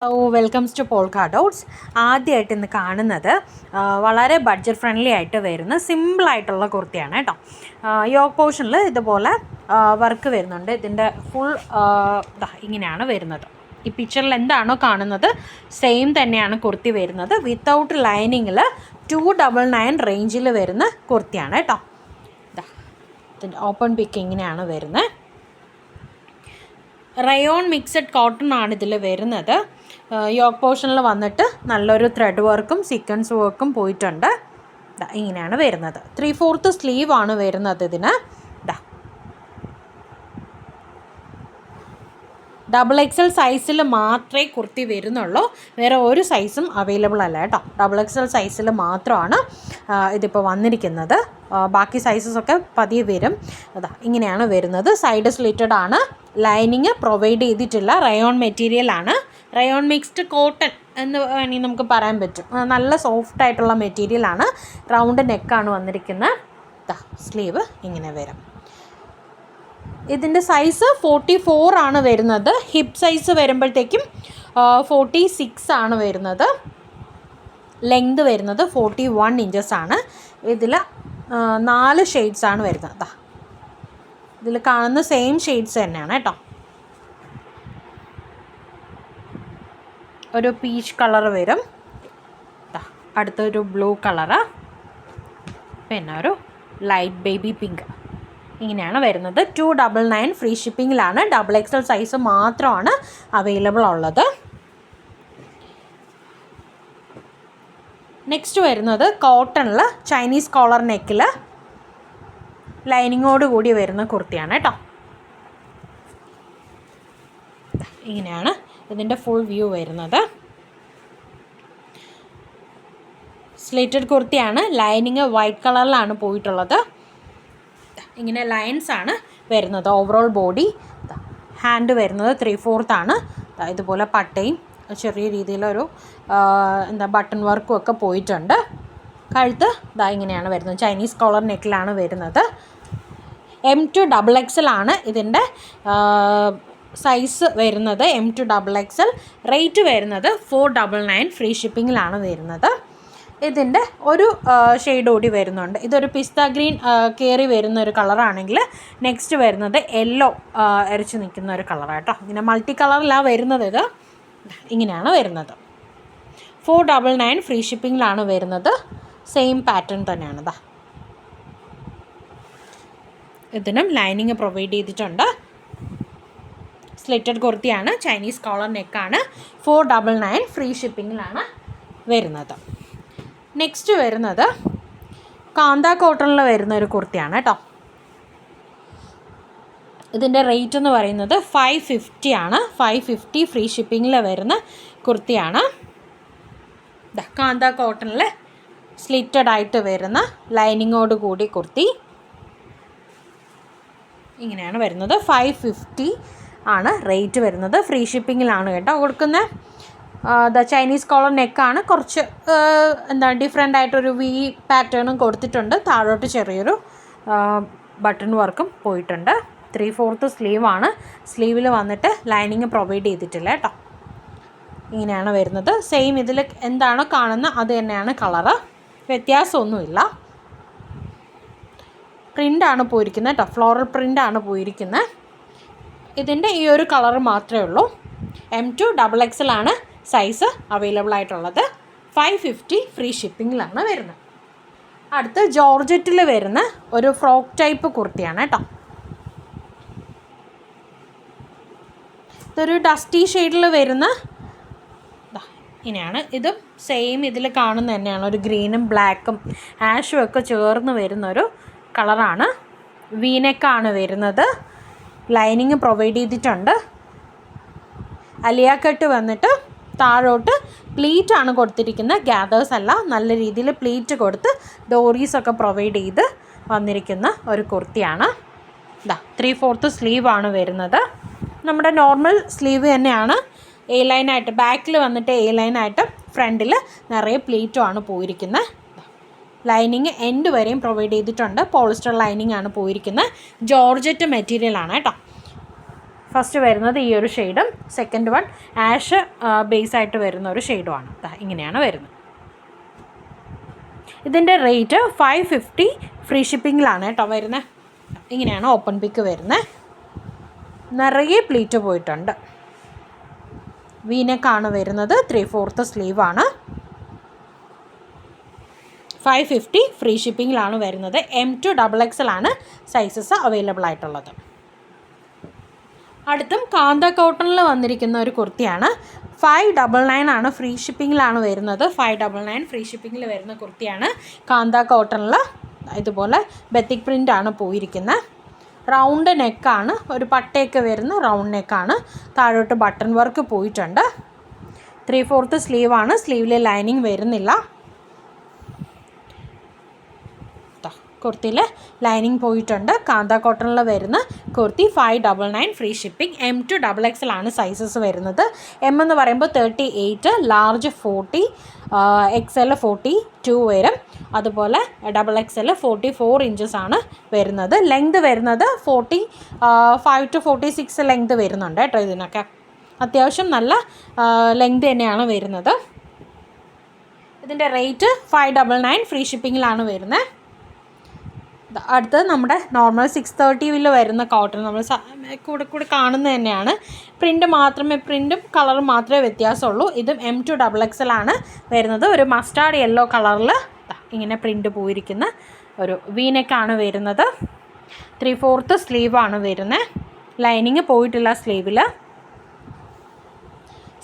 Welcomes to polka dots. ആദ്യമായിട്ട് ഇന്ന് കാണുന്നത് വളരെ ബഡ്ജറ്റ് ഫ്രണ്ട്ലി ആയിട്ട് വരുന്ന സിമ്പിളായിട്ടുള്ള കുർത്തിയാണ് കേട്ടോ. യോക്ക് പോർഷനിൽ ഇതുപോലെ വർക്ക് വരുന്നുണ്ട്. ഇതിൻ്റെ ഫുൾ ഇങ്ങനെയാണ് വരുന്നത്. ഈ പിക്ചറിൽ എന്താണോ കാണുന്നത് സെയിം തന്നെയാണ് കുർത്തി വരുന്നത്. വിത്തൗട്ട് ലൈനിങ്ങിൽ 299 റേഞ്ചിൽ വരുന്ന കുർത്തിയാണ് കേട്ടോ. ഇതിൻ്റെ ഓപ്പൺ പിക്ക് ഇങ്ങനെയാണ് വരുന്നത്. റയോൺ മിക്സഡ് കോട്ടൺ ആണ് ഇതിൽ വരുന്നത്. യോക്ക് പോർഷനിൽ വന്നിട്ട് നല്ലൊരു ത്രെഡ് വർക്കും സീക്വൻസ് വർക്കും പോയിട്ടുണ്ട്. ഇങ്ങനെയാണ് വരുന്നത്. 3/4 സ്ലീവ് ആണ് വരുന്നത് ഇതിന്. XXL സൈസിൽ മാത്രമേ കുർത്തി വരുന്നുള്ളൂ. വേറെ ഒരു സൈസും അവൈലബിൾ അല്ല കേട്ടോ. XXL സൈസിൽ മാത്രമാണ് ഇതിപ്പോൾ വന്നിരിക്കുന്നത്. ബാക്കി സൈസസൊക്കെ പതിയെ വരും. ഇങ്ങനെയാണ് വരുന്നത്. സൈഡ് സ്ലിറ്റഡ് ആണ്. ലൈനിങ് പ്രൊവൈഡ് ചെയ്തിട്ടില്ല. റയോൺ മെറ്റീരിയലാണ്. റയോൺ മിക്സ്ഡ് കോട്ടൺ എന്ന് വേണമെങ്കിൽ നമുക്ക് പറയാൻ പറ്റും. നല്ല സോഫ്റ്റ് ആയിട്ടുള്ള മെറ്റീരിയലാണ്. റൗണ്ട് നെക്കാണ് വന്നിരിക്കുന്നത്. സ്ലീവ് ഇങ്ങനെ വരും. ഇതിൻ്റെ സൈസ് 44 ആണ് വരുന്നത്. ഹിപ്പ് സൈസ് വരുമ്പോഴത്തേക്കും 46 ആണ് വരുന്നത്. ലെങ്ത് വരുന്നത് 41 ഇഞ്ചസ് ആണ്. ഇതിൽ 4 ഷെയ്ഡ്സ് ആണ് വരുന്നത്. ഇതിൽ കാണുന്ന സെയിം ഷെയ്ഡ്സ് തന്നെയാണ് കേട്ടോ. ഒരു പീച്ച് കളർ വരും, അടുത്തൊരു ബ്ലൂ കളറ്, പിന്നെ ഒരു ലൈറ്റ് ബേബി പിങ്ക്. ഇങ്ങനെയാണ് വരുന്നത്. 299 ഫ്രീ ഷിപ്പിങ്ങിലാണ്. XXL സൈസ് മാത്രമാണ് അവൈലബിൾ ഉള്ളത്. നെക്സ്റ്റ് വരുന്നത് കോട്ടണിൽ ചൈനീസ് കോളർ നെക്കിൽ ലൈനിങ്ങോട് കൂടി വരുന്ന കുർത്തിയാണ് കേട്ടോ. ഇങ്ങനെയാണ് ഇതിൻ്റെ ഫുൾ വ്യൂ വരുന്നത്. സ്ലിറ്റഡ് കുർത്തിയാണ്. ലൈനിങ് വൈറ്റ് കളറിലാണ് പോയിട്ടുള്ളത്. ഇങ്ങനെ ലൈൻസ് ആണ് വരുന്നത്. Overall body. ഹാൻഡ് വരുന്നത് 3/4 ആണ്. ഇതുപോലെ പട്ടയും ചെറിയ രീതിയിലൊരു ബട്ടൺ വർക്കും ഒക്കെ പോയിട്ടുണ്ട്. കഴുത്ത് ഇങ്ങനെയാണ് വരുന്നത്. ചൈനീസ് കോളർ നെക്കിലാണ് വരുന്നത്. M2XXL ആണ് ഇതിൻ്റെ സൈസ് വരുന്നത്. M2XXL. റേറ്റ് വരുന്നത് 499 ഫ്രീ ഷിപ്പിങ്ങിലാണ് വരുന്നത്. ഇതിൻ്റെ ഒരു ഷെയ്ഡ് കൂടി വരുന്നുണ്ട്. ഇതൊരു പിസ്ത ഗ്രീൻ കയറി വരുന്ന ഒരു കളറാണെങ്കിൽ നെക്സ്റ്റ് വരുന്നത് യെല്ലോ അരച്ച് നിൽക്കുന്ന ഒരു കളറാണ് കേട്ടോ. ഇങ്ങനെ മൾട്ടി കളറിലാണ് വരുന്നത്. ഇത് ഇങ്ങനെയാണ് വരുന്നത്. 499 ഫ്രീ ഷിപ്പിങ്ങിലാണ് വരുന്നത്. സെയിം പാറ്റേൺ തന്നെയാണ്. ഇതിനും ലൈനിങ് പ്രൊവൈഡ് ചെയ്തിട്ടുണ്ട്. സ്ലിറ്റഡ് കുർത്തിയാണ്. ചൈനീസ് കോളർ നെക്കാണ്. 499 ഫ്രീ ഷിപ്പിങ്ങിലാണ് വരുന്നത്. നെക്സ്റ്റ് വരുന്നത് കാന്ത കോട്ടണിൽ വരുന്ന ഒരു കുർത്തിയാണ് കേട്ടോ. ഇതിൻ്റെ റേറ്റ് എന്ന് പറയുന്നത് 550 ആണ്. 550 ഫ്രീ ഷിപ്പിങ്ങിൽ വരുന്ന കുർത്തിയാണ്. കാന്ത കോട്ടണിൽ സ്ലിറ്റഡ് ആയിട്ട് വരുന്ന ലൈനിങ്ങോട് കൂടി കുർത്തി. ഇങ്ങനെയാണ് വരുന്നത്. 550 ആണ് റേറ്റ് വരുന്നത്. ഫ്രീ ഷിപ്പിങ്ങിലാണ് കേട്ടോ കൊടുക്കുന്നത്. ചൈനീസ് കോളർ നെക്കാണ്. കുറച്ച് ഡിഫറെൻ്റ് ആയിട്ടൊരു വി പാറ്റേണും കൊടുത്തിട്ടുണ്ട്. താഴോട്ട് ചെറിയൊരു ബട്ടൺ വർക്കും പോയിട്ടുണ്ട്. 3/4 സ്ലീവാണ്. സ്ലീവിൽ വന്നിട്ട് ലൈനിങ് പ്രൊവൈഡ് ചെയ്തിട്ടില്ല കേട്ടോ. ഇങ്ങനെയാണ് വരുന്നത്. സെയിം ഇതിൽ എന്താണോ കാണുന്നത് അത് തന്നെയാണ് കളറ്. വ്യത്യാസമൊന്നുമില്ല. പ്രിൻ്റാണ് പോയിരിക്കുന്നത് കേട്ടോ. ഫ്ലോറൽ പ്രിൻ്റാണ് പോയിരിക്കുന്നത്. ഇതിൻ്റെ ഈ ഒരു കളറ് മാത്രമേ ഉള്ളൂ. M2XXL ആണ് സൈസ് അവൈലബിൾ ആയിട്ടുള്ളത്. 550 ഫ്രീ ഷിപ്പിങ്ങിലാണ് വരുന്നത്. അടുത്ത് ജോർജറ്റിൽ വരുന്ന ഒരു ഫ്രോക്ക് ടൈപ്പ് കുർത്തിയാണ് കേട്ടോ. ഇതൊരു ഡസ്റ്റി ഷെയ്ഡിൽ വരുന്ന ഇങ്ങനെയാണ്. ഇതും സെയിം ഇതിൽ കാണുന്ന തന്നെയാണ്. ഒരു ഗ്രീനും ബ്ലാക്കും ആഷും ഒക്കെ ചേർന്ന് വരുന്നൊരു കളറാണ്. വീനെക്കാണ് വരുന്നത്. ലൈനിങ് പ്രൊവൈഡ് ചെയ്തിട്ടുണ്ട്. അലിയ കട്ട് വന്നിട്ട് താഴോട്ട് പ്ലീറ്റാണ് കൊടുത്തിരിക്കുന്നത്. ഗ്യാദേഴ്സ് അല്ല. നല്ല രീതിയിൽ പ്ലീറ്റ് കൊടുത്ത് ഡോറീസൊക്കെ പ്രൊവൈഡ് ചെയ്ത് വന്നിരിക്കുന്ന ഒരു കുർത്തിയാണ്. 3/4 സ്ലീവാണ് വരുന്നത്. നമ്മുടെ നോർമൽ സ്ലീവ് തന്നെയാണ്. എ ലൈനായിട്ട് ബാക്കിൽ വന്നിട്ട് എ ലൈനായിട്ട് ഫ്രണ്ടിൽ നിറയെ പ്ലീറ്റുമാണ് പോയിരിക്കുന്നത്. ലൈനിങ് എൻഡ് വരെയും പ്രൊവൈഡ് ചെയ്തിട്ടുണ്ട്. പോളിസ്റ്റർ ലൈനിങ് ആണ് പോയിരിക്കുന്നത്. ജോർജറ്റ് മെറ്റീരിയലാണ് കേട്ടോ. ഫസ്റ്റ് വരുന്നത് ഈ ഒരു ഷെയ്ഡും സെക്കൻഡ് വൺ ആഷ് ബേസായിട്ട് വരുന്ന ഒരു ഷെയ്ഡുമാണ്. ഇങ്ങനെയാണ് വരുന്നത്. ഇതിൻ്റെ റേറ്റ് 550 ഫ്രീ ഷിപ്പിങ്ങിലാണ് കേട്ടോ വരുന്നത്. ഇങ്ങനെയാണ് ഓപ്പൺ പിക്ക് വരുന്നത്. നിറയെ പ്ലീറ്റ് പോയിട്ടുണ്ട്. വീനെക്കാണ് വരുന്നത്. 3/4 സ്ലീവാണ്. 550 ഫ്രീ ഷിപ്പിങ്ങിലാണ് വരുന്നത്. M to XXL ആണ് സൈസസ് അവൈലബിൾ ആയിട്ടുള്ളത്. അടുത്തും കാന്ത കോട്ടണിൽ വന്നിരിക്കുന്ന ഒരു കുർത്തിയാണ്. 599 ആണ് ഫ്രീ ഷിപ്പിങ്ങിലാണ് വരുന്നത്. 599 ഫ്രീ ഷിപ്പിങ്ങിൽ വരുന്ന കുർത്തിയാണ്. കാന്ത കോട്ടണിൽ ഇതുപോലെ ബെത്തിക് പ്രിൻ്റാണ് പോയിരിക്കുന്നത്. റൗണ്ട് നെക്കാണ്, ഒരു പട്ടയൊക്കെ വരുന്ന റൗണ്ട് നെക്കാണ്. താഴോട്ട് ബട്ടൺ വർക്ക് പോയിട്ടുണ്ട്. 3/4 സ്ലീവാണ്. സ്ലീവിൽ ലൈനിങ് വരുന്നില്ല. കുർത്തിയിൽ ലൈനിങ് പോയിട്ടുണ്ട്. കാന്ത കോട്ടണിൽ വരുന്ന kurti 599 free shipping. M to XXL ആണ് സൈസസ് വരുന്നത്. M എന്ന് പറയുമ്പോൾ 38, ലാർജ് 40, XL 42 വരും. അതുപോലെ XXL 44 ഇഞ്ചസ് ആണ് വരുന്നത്. ലെങ്ത് വരുന്നത് 45 to 46 ലെങ്ത് വരുന്നുണ്ട് കേട്ടോ. ഇതിനൊക്കെ അത്യാവശ്യം നല്ല ലെങ്ത് തന്നെയാണ് വരുന്നത്. ഇതിൻ്റെ റേറ്റ് 599 ഫ്രീ ഷിപ്പിങ്ങിലാണ് വരുന്നത്. അടുത്തത് നമ്മുടെ നോർമൽ 630 വരുന്ന കോട്ടൺ നമ്മൾ കൂടെ കാണുന്നത് തന്നെയാണ്. പ്രിൻറ്റും കളറും മാത്രമേ വ്യത്യാസമുള്ളൂ. ഇതും M to XXL ആണ് വരുന്നത്. ഒരു മസ്റ്റാർഡ് യെല്ലോ കളറിൽ ഇങ്ങനെ പ്രിൻറ്റ് പോയിരിക്കുന്ന ഒരു വീനെക്കാണ് വരുന്നത്. 3/4 സ്ലീവാണ് വരുന്നത്. ലൈനിങ് പോയിട്ടില്ല സ്ലീവിൽ.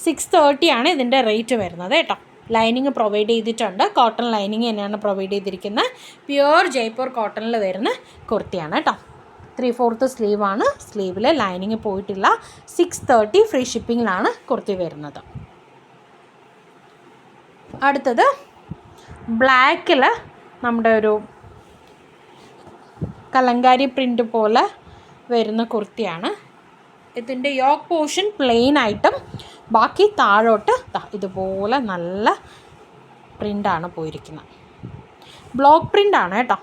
630 ആണ് ഇതിൻ്റെ റേറ്റ് വരുന്നത് കേട്ടോ. ലൈനിങ് പ്രൊവൈഡ് ചെയ്തിട്ടുണ്ട്. കോട്ടൺ ലൈനിങ് തന്നെയാണ് പ്രൊവൈഡ് ചെയ്തിരിക്കുന്നത്. പ്യുവർ ജയ്പൂർ കോട്ടണിൽ വരുന്ന കുർത്തിയാണ് കേട്ടോ. 3/4 സ്ലീവാണ്. സ്ലീവിൽ ലൈനിങ് പോയിട്ടില്ല. 630 ഫ്രീ ഷിപ്പിങ്ങിലാണ് കുർത്തി വരുന്നത്. അടുത്തത് ബ്ലാക്കിൽ നമ്മുടെ ഒരു കലങ്കാരി പ്രിൻ്റ് പോലെ വരുന്ന കുർത്തിയാണ്. ഇതിൻ്റെ യോക്ക് പോർഷൻ പ്ലെയിൻ ആയിട്ടും ബാക്കി താഴോട്ട് ഇതുപോലെ നല്ല പ്രിൻ്റാണ് പോയിരിക്കുന്നത്. ബ്ലോക്ക് പ്രിൻ്റാണ് കേട്ടോ.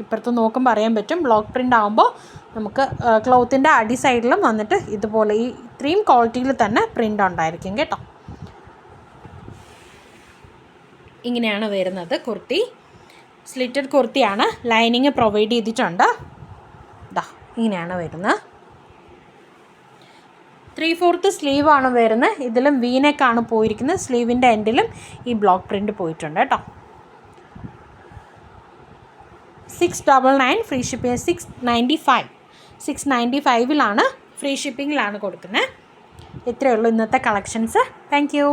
ഇപ്പുറത്ത് നോക്കുമ്പോൾ അറിയാൻ പറ്റും. ബ്ലോക്ക് പ്രിൻ്റ് ആകുമ്പോൾ നമുക്ക് ക്ലോത്തിൻ്റെ അടി സൈഡിലും വന്നിട്ട് ഇതുപോലെ ഈ ഇത്രയും ക്വാളിറ്റിയിൽ തന്നെ പ്രിൻ്റ് ഉണ്ടായിരിക്കും കേട്ടോ. ഇങ്ങനെയാണ് വരുന്നത് കുർത്തി. സ്ലിറ്റഡ് കുർത്തിയാണ്. ലൈനിങ് പ്രൊവൈഡ് ചെയ്തിട്ടുണ്ട്. ഇങ്ങനെയാണ് വരുന്നത്. 3/4 സ്ലീവാണ് വരുന്നത്. ഇതിലും വീനെക്കാണ് പോയിരിക്കുന്നത്. സ്ലീവിൻ്റെ എൻഡിലും ഈ ബ്ലോക്ക് പ്രിൻ്റ് പോയിട്ടുണ്ട് കേട്ടോ. 699 ഫ്രീ ഷിപ്പിംഗ്. 695 ഫ്രീ ഷിപ്പിങ്ങിലാണ് കൊടുക്കുന്നത്. ഇത്രയേ ഉള്ളൂ ഇന്നത്തെ കളക്ഷൻസ്. Thank you.